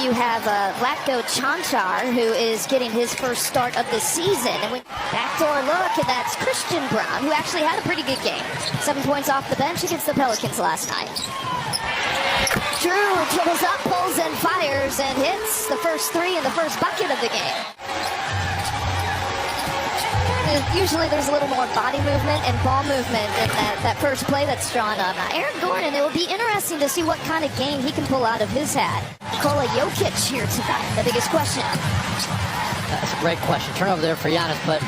you have Vlatko Čančar, who is getting his first start of the season. And backdoor look, and that's Christian Braun, who actually had a pretty good game. 7 points off the bench against the Pelicans last night. Drew dribbles up, pulls and fires, and hits the first three in the first bucket of the game. Usually there's a little more body movement and ball movement in that first play that's drawn on Aaron Gordon. It will be interesting to see what kind of game he can pull out of his hat. Nikola Jokic here tonight, the biggest question. That's a great question. Turnover there for Giannis, but...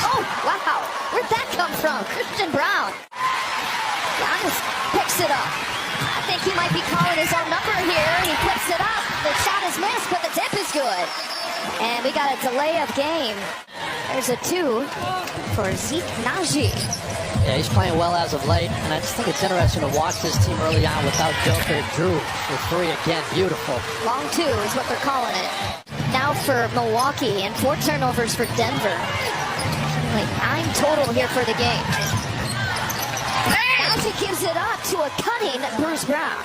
Oh, wow. Where'd that come from? Christian Braun. Giannis picks it up. I think he might be calling his own number here. He picks it up. The shot is missed, but the tip is good. And we got a delay of game. There's a 2 for Zeke Naji. Yeah, he's playing well as of late, and I just think it's interesting to watch this team early on without Joker. Drew with 3 again, beautiful. Long 2 is what they're calling it. Now for Milwaukee, and 4 turnovers for Denver. Like 9 total here for the game. Naji gives it up to a cutting Bruce Brown.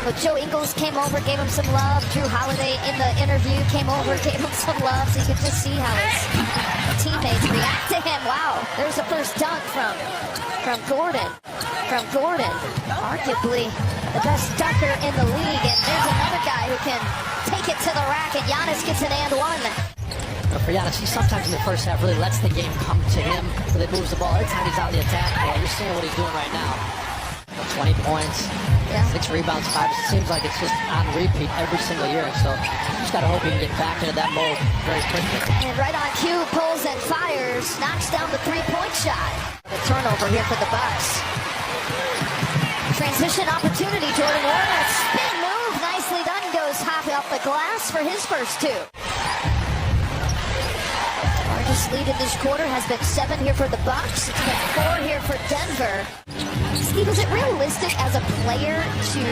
But Joe Ingles came over, gave him some love. Drew Holiday in the interview came over, gave him some love. So you could just see how his teammates react to him. Wow, there's the first dunk from Gordon. From Gordon, arguably the best dunker in the league. And there's another guy who can take it to the rack, and Giannis gets an and one. For Giannis, he sometimes in the first half really lets the game come to him. But it moves the ball every time he's on the attack. Well, you're seeing what he's doing right now. 20 points. Yeah. 6 rebounds, 5. It seems like it's just on repeat every single year. So you just got to hope he can get back into that mode very quickly. And right on cue, pulls and fires, knocks down the 3-point shot. The turnover here for the Bucks. Transition opportunity, Jordan Warner. Spin move, nicely done. Goes high off the glass for his first 2. Largest lead in this quarter has been 7 here for the Bucks. It's been 4 here for Denver. Steve, is it realistic as a player to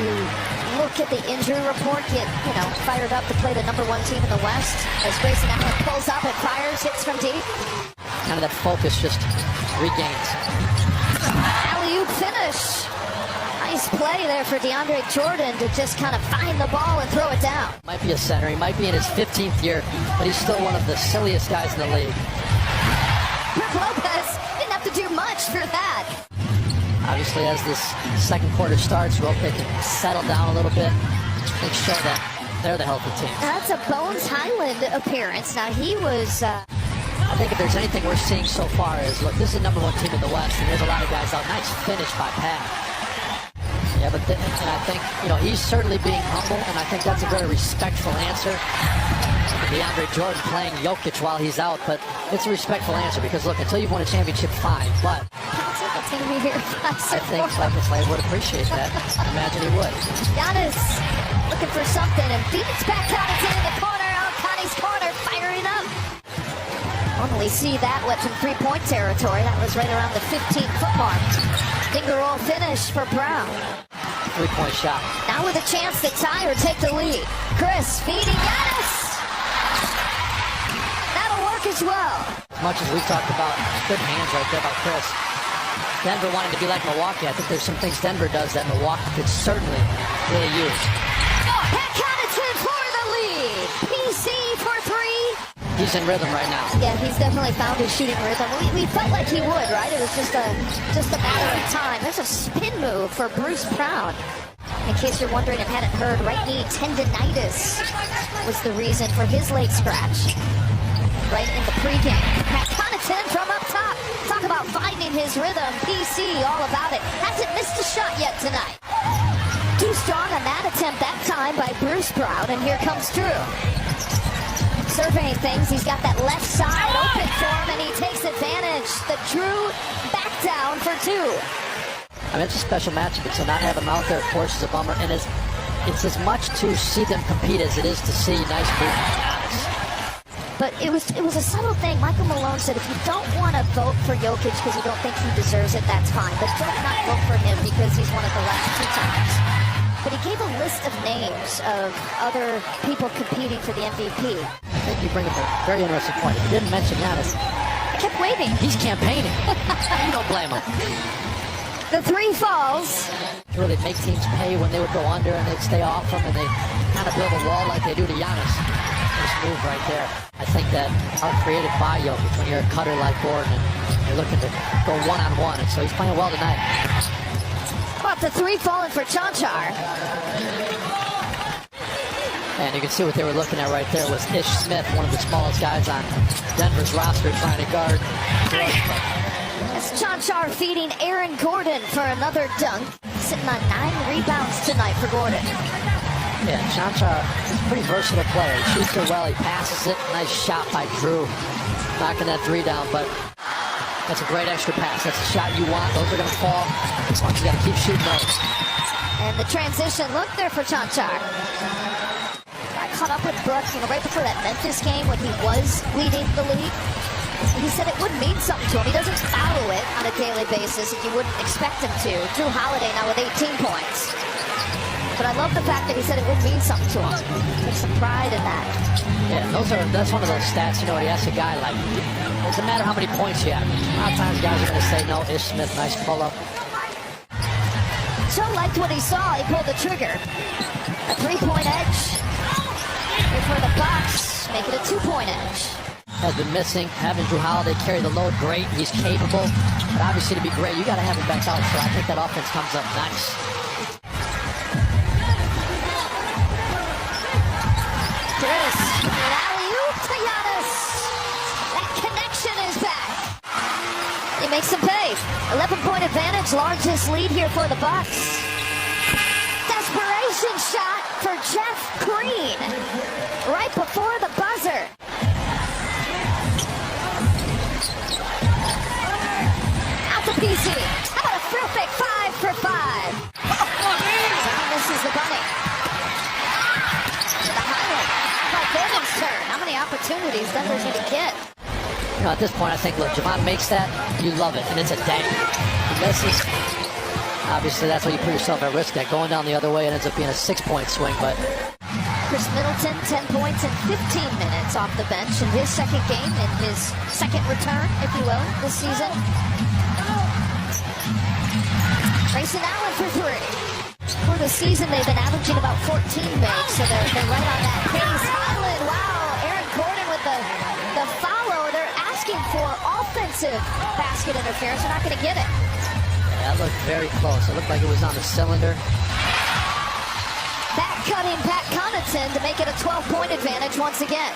look at the injury report, get, fired up to play the #1 team in the West as Grayson Allen pulls up and fires, hits from deep? Kind of that focus just regains. Alley-oop finish. Nice play there for DeAndre Jordan to just kind of find the ball and throw it down. Might be a center. He might be in his 15th year, but he's still one of the silliest guys in the league. Brook Lopez didn't have to do much for that. Obviously, as this second quarter starts, Roque can settle down a little bit. Make sure that they're the healthy team. That's a Bones Highland appearance. Now, he was... I think if there's anything we're seeing so far is, look, this is the #1 team in the West, and there's a lot of guys out. Nice finish by Pat. Yeah, but and I think, he's certainly being humble, and I think that's a very respectful answer. DeAndre Jordan playing Jokic while he's out, but it's a respectful answer because, look, until you've won a championship, fine, but... It's going to be here. I think Slade would appreciate that. Imagine he would. Giannis looking for something and beats back Connaughton in the corner. Oh, Connie's corner, firing up. Normally see that what's in 3-point territory. That was right around the 15-foot mark. Finger roll finish for Brown. 3-point shot. Now with a chance to tie or take the lead. Chris feeding Giannis. That'll work as well. As much as we talked about good hands right there by Chris. Denver wanting to be like Milwaukee. I think there's some things Denver does that Milwaukee could certainly really use. Pat Connaughton for the lead. PC for 3. He's in rhythm right now. Yeah, he's definitely found his shooting rhythm. We felt like he would, right? It was just a matter of time. There's a spin move for Bruce Brown. In case you're wondering and hadn't heard, right knee tendinitis was the reason for his late scratch. Right in the pregame. Pat Connaughton from up top. Talk about finding his rhythm. PC all about it. Hasn't missed a shot yet tonight. Too strong on that attempt that time by Bruce Brown, and here comes Drew. Surveying things, he's got that left side open for him, and he takes advantage. The Drew back down for 2. I mean, it's a special matchup, but to not have him out there, of course, is a bummer. And it's as much to see them compete as it is to see nice movement. But it was a subtle thing. Michael Malone said if you don't want to vote for Jokic because you don't think he deserves it, that's fine. But don't not vote for him because he's won it the last 2 times. But he gave a list of names of other people competing for the MVP. I think you bring up a very interesting point. If you didn't mention Giannis, I kept waiting. He's campaigning. You don't blame him. The 3 falls. really make teams pay when they would go under and they'd stay off them, and they kind of build a wall like they do to Giannis. Nice move right there. I think that are created by Jokic when you're a cutter like Gordon and you're looking to go one-on-one, and so he's playing well tonight. About the three falling for Cancar. And you can see what they were looking at right there was Ish Smith, one of the smallest guys on Denver's roster, trying to guard. That's Cancar feeding Aaron Gordon for another dunk. Sitting on 9 rebounds tonight for Gordon. Yeah, Cancar is a pretty versatile player. He shoots it well, he passes it. Nice shot by Drew, knocking that three down, but that's a great extra pass. That's the shot you want. Those are going to fall. You got to keep shooting those. And the transition look there for Cancar. Got caught up with Brooks, right before that Memphis game when he was leading the league. He said it would mean something to him. He doesn't follow it on a daily basis if you wouldn't expect him to. Drew Holiday now with 18 points. But I love the fact that he said it would mean something to him. Takes some pride in that. Yeah, that's one of those stats, when you ask a guy, like, it doesn't matter how many points you have. A lot of times guys are going to say, no, Ish Smith, nice pull-up. Joe liked what he saw. He pulled the trigger. A 3-point edge. Here for the Bucks. Make it a 2-point edge. Has been missing. Having Drew Holiday carry the load, great. He's capable. But obviously to be great, you got to have him back out. So I think that offense comes up nice. Chris, an alley-oop to Giannis. That connection is back. He makes them pay. 11-point advantage, largest lead here for the Bucks. Desperation shot for Jeff Green right before the buzzer. Out to PC. How about a perfect 5 for 5? This is the bunny. To the highlight. Gordon's turn. How many opportunities Denver's going to get? At this point, I think, look, Javon makes that, you love it, and it's a dang. He misses. Obviously, that's why you put yourself at risk. That going down the other way, it ends up being a 6-point swing, but Chris Middleton, 10 points in 15 minutes off the bench in his second game, in his second return, if you will, this season. Grayson Allen for 3. For the season, they've been averaging about 14 makes, so they're right on that pace. Highland, wow, Aaron Gordon with the follow. They're asking for offensive basket interference. They're not going to get it. that looked very close. It looked like it was on the cylinder. Back cutting Pat Connaughton to make it a 12-point advantage once again.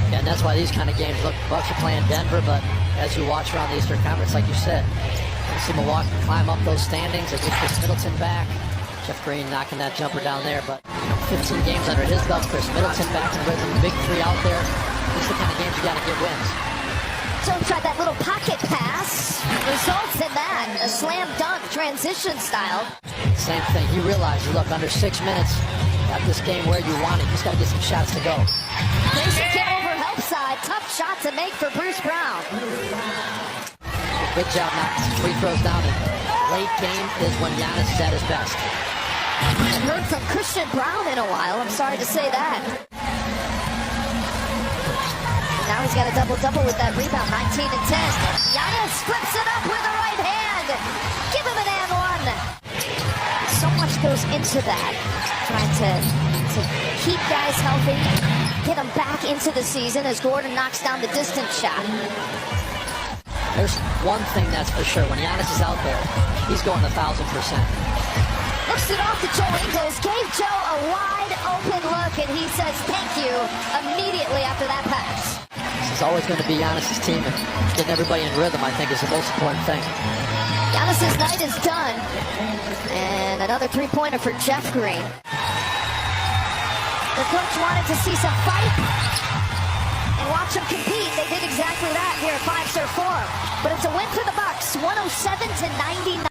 Yeah, and that's why these kind of games, look, Bucks are playing Denver, but as you watch around the Eastern Conference, like you said, you see Milwaukee climb up those standings. They get Chris Middleton back. Jeff Green knocking that jumper down there, but 15 games under his belt. Chris Middleton back in rhythm, big three out there. These are the kind of games you got to get wins. So tried that little pocket pass. Results in that, a slam dunk transition style. Same thing. He realized, look, under 6 minutes, got this game where you want it. You just got to get some shots to go. Grayson came over help side. Tough shot to make for Bruce Brown. Good job knocking some free throws down. And late game is when Giannis is at his best. I've heard from Christian Brown in a while. I'm sorry to say that. Now he's got a double-double with that rebound, 19 and 10. Giannis flips it up with the right hand. Give him an and one. So much goes into that. Trying to keep guys healthy, get them back into the season as Gordon knocks down the distance shot. There's one thing that's for sure. When Giannis is out there, he's going 1,000%. Looks it off to Joe Ingles. Gave Joe a wide open look, and he says thank you immediately after that pass. This is always going to be Giannis' team, and getting everybody in rhythm, I think, is the most important thing. Giannis' night is done. And another three-pointer for Jeff Green. The coach wanted to see some fight and watch them compete. They did exactly that here at Fiserv Forum. But it's a win for the Bucks, 107-99.